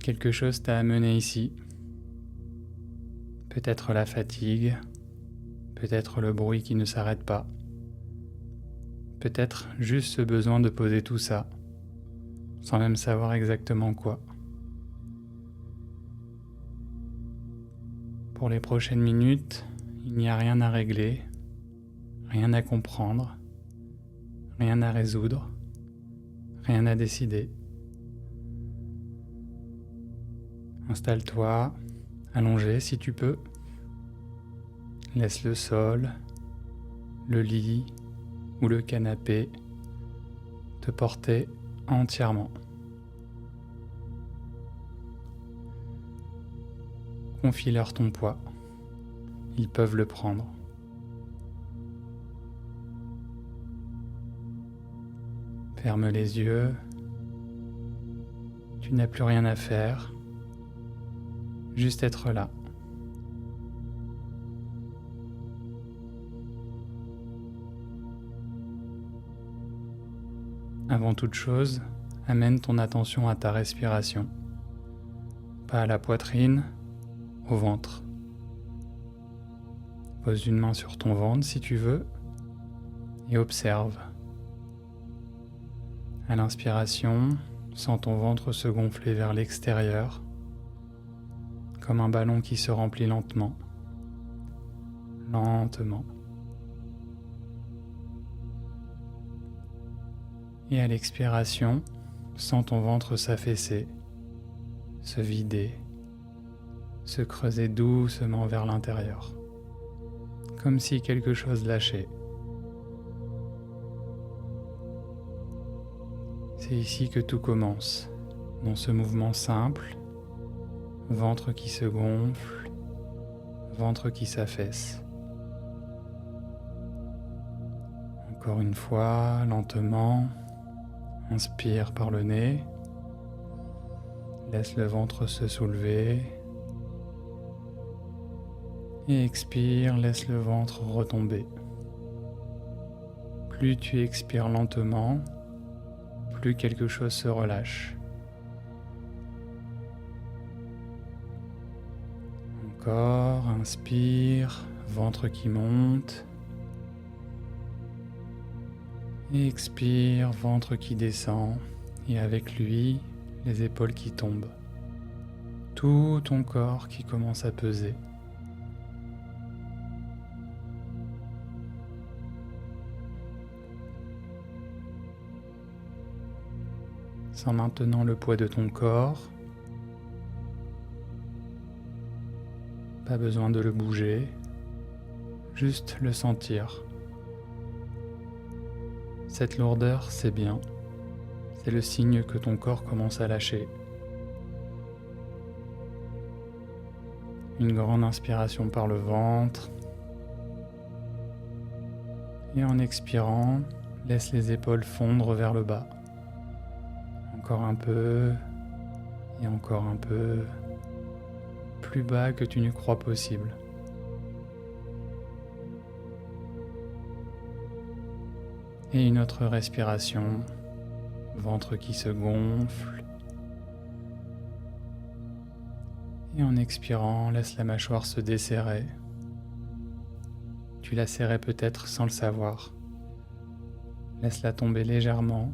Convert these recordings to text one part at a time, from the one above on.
quelque chose t'a amené ici. Peut-être la fatigue, peut-être le bruit qui ne s'arrête pas, peut-être juste ce besoin de poser tout ça, sans même savoir exactement quoi. Pour les prochaines minutes, il n'y a rien à régler, rien à comprendre, rien à résoudre, rien à décider. Installe-toi, allongé si tu peux. Laisse le sol, le lit ou le canapé te porter entièrement. Confie-leur ton poids. Ils peuvent le prendre. Ferme les yeux. Tu n'as plus rien à faire. Juste être là. Avant toute chose, amène ton attention à ta respiration. Pas à la poitrine, au ventre. Pose une main sur ton ventre si tu veux et observe. À l'inspiration, sens ton ventre se gonfler vers l'extérieur, comme un ballon qui se remplit lentement. Lentement. Et à l'expiration, sens ton ventre s'affaisser, se vider, se creuser doucement vers l'intérieur, comme si quelque chose lâchait. C'est ici que tout commence, dans ce mouvement simple, ventre qui se gonfle, ventre qui s'affaisse. Encore une fois, lentement, inspire par le nez, laisse le ventre se soulever et expire, laisse le ventre retomber. Plus tu expires lentement, plus quelque chose se relâche. Encore, inspire, ventre qui monte. Et expire, ventre qui descend, et avec lui, les épaules qui tombent. Tout ton corps qui commence à peser. Sens maintenant le poids de ton corps. Pas besoin de le bouger, juste le sentir. Cette lourdeur, c'est bien. C'est le signe que ton corps commence à lâcher. Une grande inspiration par le ventre. Et en expirant, laisse les épaules fondre vers le bas. Encore un peu, et encore un peu, plus bas que tu ne crois possible. Et une autre respiration, ventre qui se gonfle. Et en expirant, laisse la mâchoire se desserrer. Tu la serrais peut-être sans le savoir. Laisse-la tomber légèrement.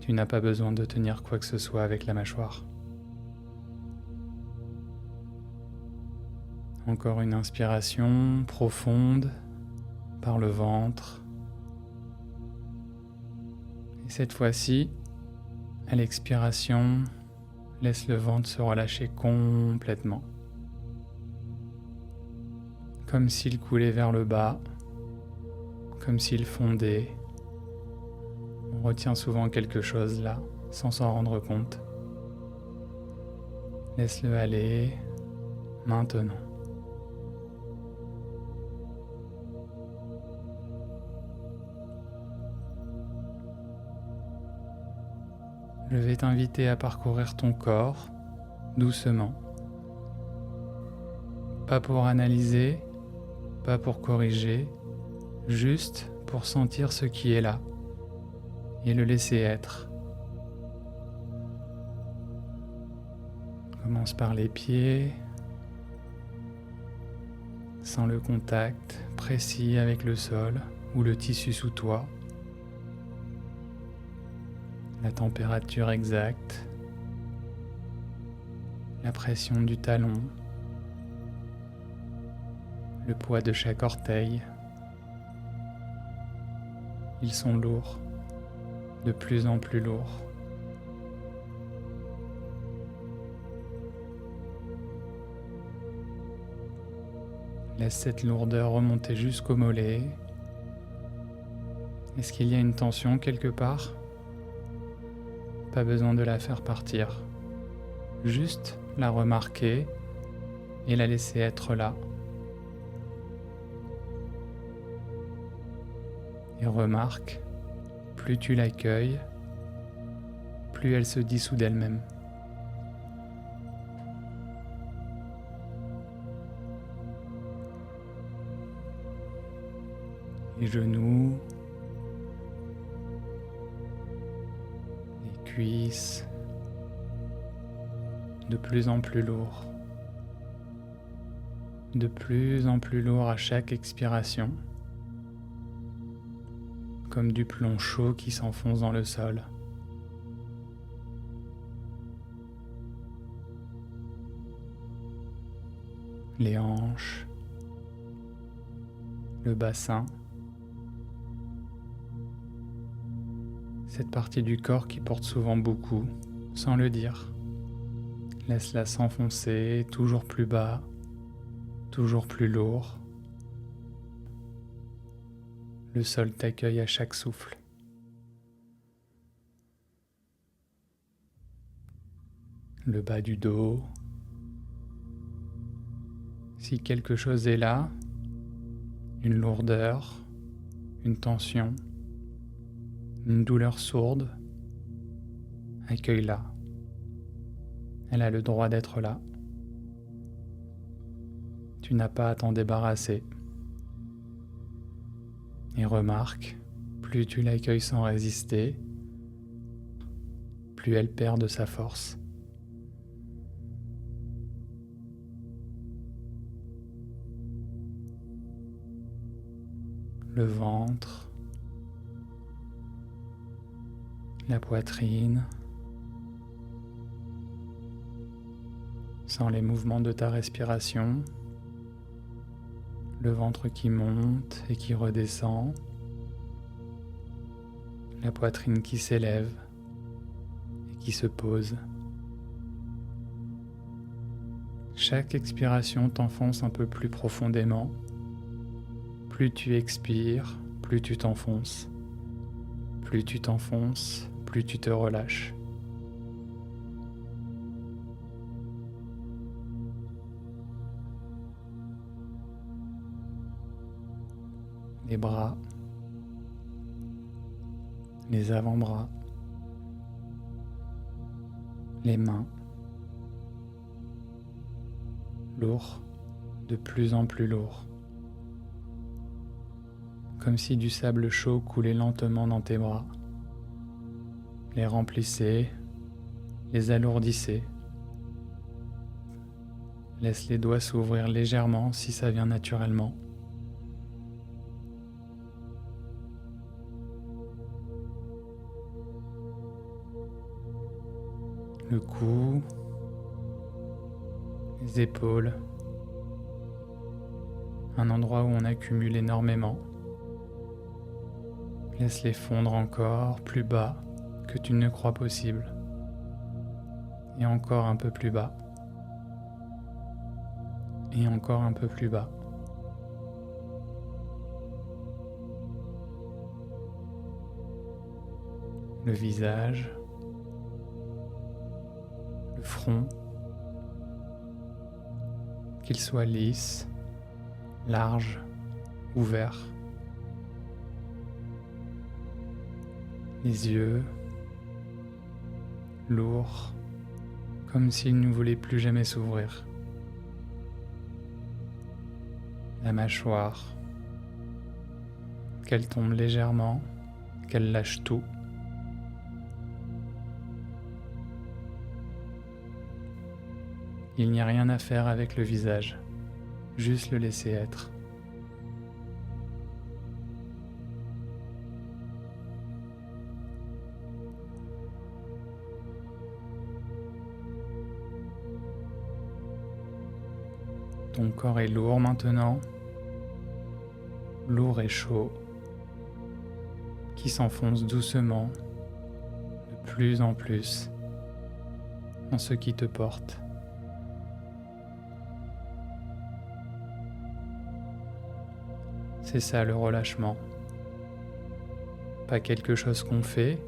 Tu n'as pas besoin de tenir quoi que ce soit avec la mâchoire. Encore une inspiration profonde par le ventre. Et cette fois-ci, à l'expiration, laisse le ventre se relâcher complètement. Comme s'il coulait vers le bas, comme s'il fondait. On retient souvent quelque chose là, sans s'en rendre compte. Laisse-le aller, maintenant. Je vais t'inviter à parcourir ton corps doucement. Pas pour analyser, pas pour corriger, juste pour sentir ce qui est là et le laisser être. Commence par les pieds, sans le contact précis avec le sol ou le tissu sous toi. La température exacte, la pression du talon, le poids de chaque orteil. Ils sont lourds, de plus en plus lourds. Laisse cette lourdeur remonter jusqu'au mollet. Est-ce qu'il y a une tension quelque part ? Pas besoin de la faire partir. Juste la remarquer et la laisser être là. Et remarque, plus tu l'accueilles, plus elle se dissout d'elle-même. Les genoux, les cuisses, de plus en plus lourds. De plus en plus lourd à chaque expiration, comme du plomb chaud qui s'enfonce dans le sol. Les hanches, le bassin, cette partie du corps qui porte souvent beaucoup, sans le dire. Laisse-la s'enfoncer toujours plus bas, toujours plus lourd. Le sol t'accueille à chaque souffle. Le bas du dos. Si quelque chose est là, une lourdeur, une tension, une douleur sourde, accueille-la. Elle a le droit d'être là. Tu n'as pas à t'en débarrasser. Et remarque, plus tu l'accueilles sans résister, plus elle perd de sa force. Le ventre, la poitrine, sans les mouvements de ta respiration, le ventre qui monte et qui redescend, la poitrine qui s'élève et qui se pose. Chaque expiration t'enfonce un peu plus profondément. Plus tu expires, plus tu t'enfonces. Plus tu t'enfonces, plus tu te relâches. Les bras, les avant-bras, les mains, lourds, de plus en plus lourds, comme si du sable chaud coulait lentement dans tes bras, les remplissait, les alourdissait. Laisse les doigts s'ouvrir légèrement si ça vient naturellement. Le cou, les épaules, un endroit où on accumule énormément. Laisse-les fondre encore plus bas que tu ne crois possible. Et encore un peu plus bas. Et encore un peu plus bas. Le visage, le front, qu'il soit lisse, large, ouvert. Les yeux, lourds, comme s'ils ne voulaient plus jamais s'ouvrir. La mâchoire, qu'elle tombe légèrement, qu'elle lâche tout. Il n'y a rien à faire avec le visage, juste le laisser être. Ton corps est lourd maintenant, lourd et chaud, qui s'enfonce doucement, de plus en plus, dans ce qui te porte. C'est ça le relâchement. Pas quelque chose qu'on fait,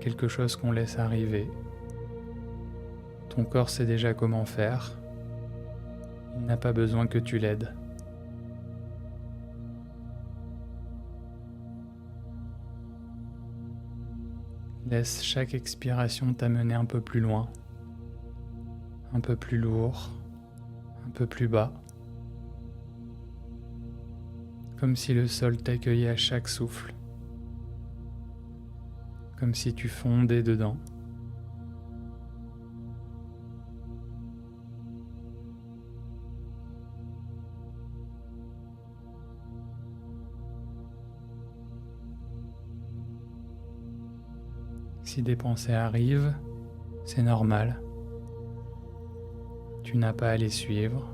quelque chose qu'on laisse arriver. Ton corps sait déjà comment faire. Il n'a pas besoin que tu l'aides. Laisse chaque expiration t'amener un peu plus loin, un peu plus lourd, un peu plus bas. Comme si le sol t'accueillait à chaque souffle, comme si tu fondais dedans. Si des pensées arrivent, c'est normal. Tu n'as pas à les suivre.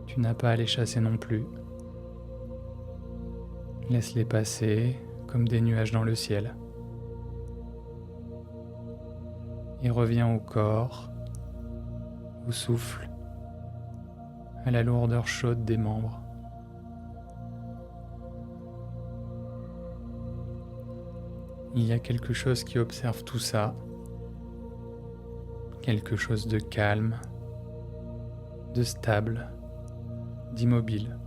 Tu n'as pas à les chasser non plus. Laisse-les passer comme des nuages dans le ciel. Et reviens au corps, au souffle, à la lourdeur chaude des membres. Il y a quelque chose qui observe tout ça, quelque chose de calme, de stable, d'immobile,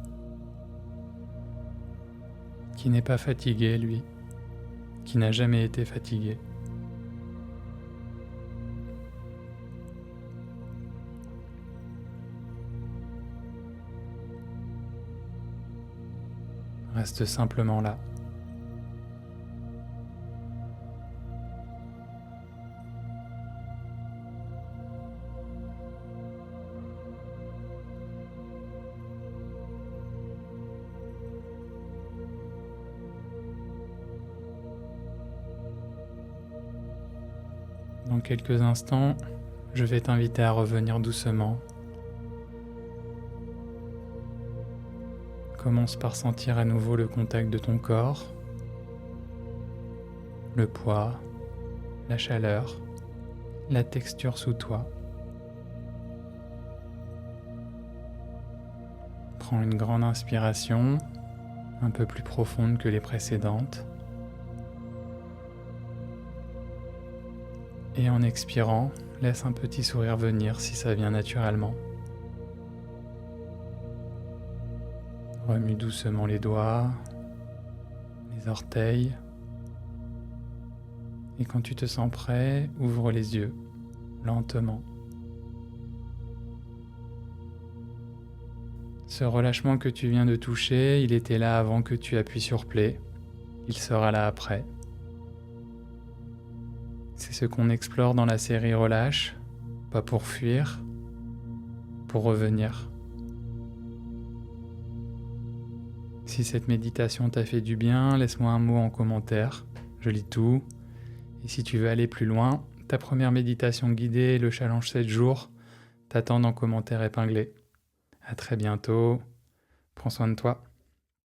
qui n'est pas fatigué, lui, qui n'a jamais été fatigué. Reste simplement là. Dans quelques instants, je vais t'inviter à revenir doucement. Commence par sentir à nouveau le contact de ton corps, le poids, la chaleur, la texture sous toi. Prends une grande inspiration, un peu plus profonde que les précédentes. Et en expirant, laisse un petit sourire venir si ça vient naturellement. Remue doucement les doigts, les orteils. Et quand tu te sens prêt, ouvre les yeux, lentement. Ce relâchement que tu viens de toucher, il était là avant que tu appuies sur play. Il sera là après. C'est ce qu'on explore dans la série Relâche, pas pour fuir, pour revenir. Si cette méditation t'a fait du bien, laisse-moi un mot en commentaire, je lis tout. Et si tu veux aller plus loin, ta première méditation guidée et le challenge 7 jours t'attendent en commentaire épinglé. À très bientôt, prends soin de toi.